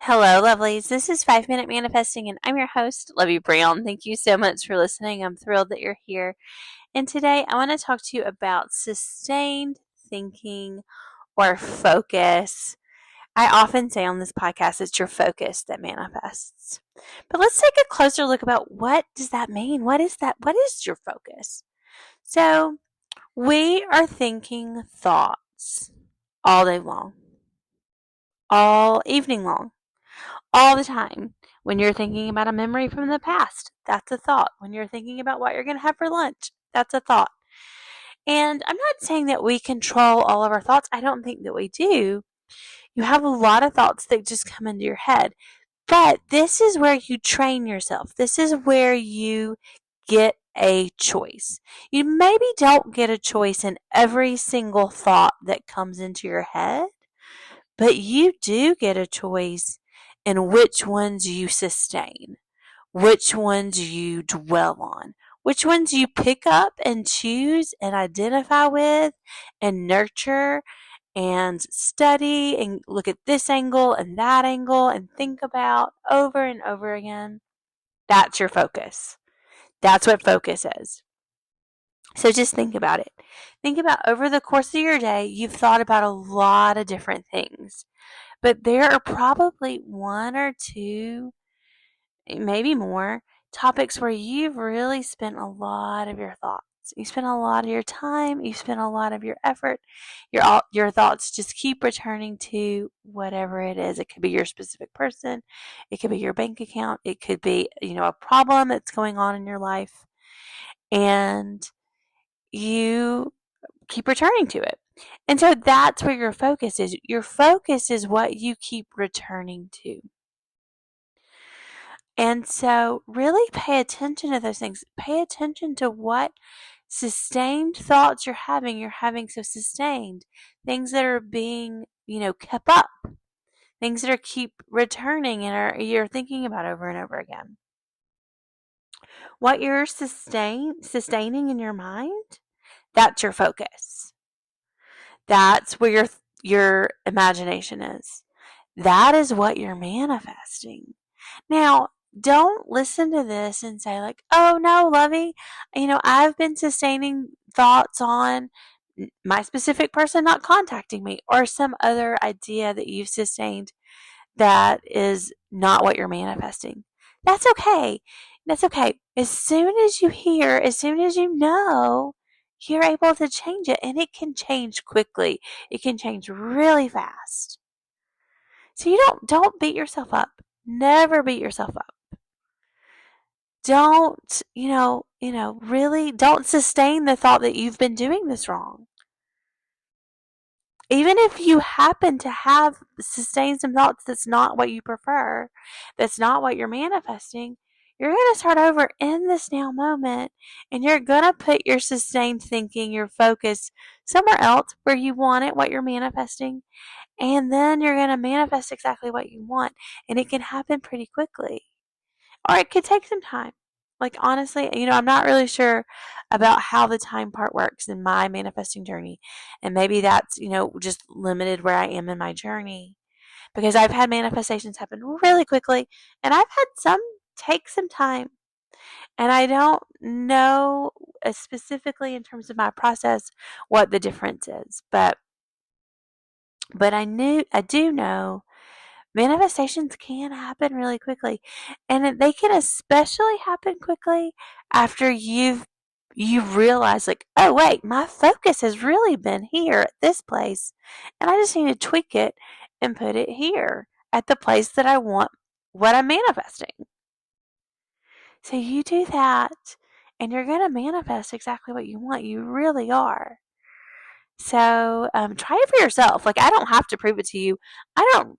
Hello, lovelies. This is 5 Minute Manifesting, and I'm your host, Lovey Brown. Thank you so much for listening. I'm thrilled that you're here. And today I want to talk to you about sustained thinking or focus. I often say on this podcast, it's your focus that manifests. But let's take a closer look about what does that mean? What is that? What is your focus? So we are thinking thoughts all day long, all evening long, all the time. When you're thinking about a memory from the past, that's a thought. When you're thinking about what you're going to have for lunch, that's a thought. And I'm not saying that we control all of our thoughts. I don't think that we do. You have a lot of thoughts that just come into your head. But this is where you train yourself. This is where you get a choice. You maybe don't get a choice in every single thought that comes into your head, but you do get a choice in which ones you sustain, which ones you dwell on, which ones you pick up and choose and identify with and nurture and study and look at this angle and that angle and think about over and over again. That's your focus. That's what focus is. So just think about it. Think about over the course of your day, you've thought about a lot of different things. But there are probably one or two, maybe more, topics where you've really spent a lot of your thoughts. You spend a lot of your time, you spend a lot of your effort. Your thoughts just keep returning to whatever it is. It could be your specific person, it could be your bank account, it could be, a problem that's going on in your life. And you keep returning to it. And so that's where your focus is. Your focus is what you keep returning to. And so really pay attention to those things. Pay attention to what sustained thoughts you're having. You're having so sustained things that are being, kept up. Things that are keep returning and you're thinking about over and over again. What you're sustaining in your mind, that's your focus. That's where your imagination is. That is what you're manifesting. Now, don't listen to this and say like, "Oh no, Lovey, I've been sustaining thoughts on my specific person not contacting me or some other idea that you've sustained that is not what you're manifesting." That's okay. That's okay. As soon as you hear, as soon as you know, you're able to change it, and it can change quickly. It can change really fast. So you don't beat yourself up. Never beat yourself up. Don't, really don't sustain the thought that you've been doing this wrong. Even if you happen to have sustained some thoughts that's not what you prefer, that's not what you're manifesting, you're going to start over in this now moment, and you're going to put your sustained thinking, your focus somewhere else where you want it, what you're manifesting, and then you're going to manifest exactly what you want, and it can happen pretty quickly. Or it could take some time. Like, honestly, I'm not really sure about how the time part works in my manifesting journey. And maybe that's, just limited where I am in my journey. Because I've had manifestations happen really quickly, and I've had some take some time. And I don't know specifically in terms of my process what the difference is. But I do know manifestations can happen really quickly, and they can especially happen quickly after you've realized, like, oh wait, my focus has really been here at this place, and I just need to tweak it and put it here at the place that I want what I'm manifesting. So you do that, and you're going to manifest exactly what you want. You really are. So try it for yourself. Like, I don't have to prove it to you. I don't,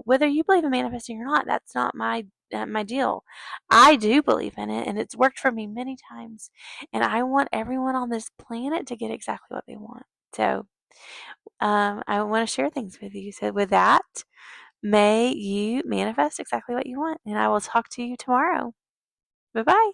whether you believe in manifesting or not, that's not my deal. I do believe in it, and it's worked for me many times. And I want everyone on this planet to get exactly what they want. So I want to share things with you. So with that, may you manifest exactly what you want, and I will talk to you tomorrow. Bye bye.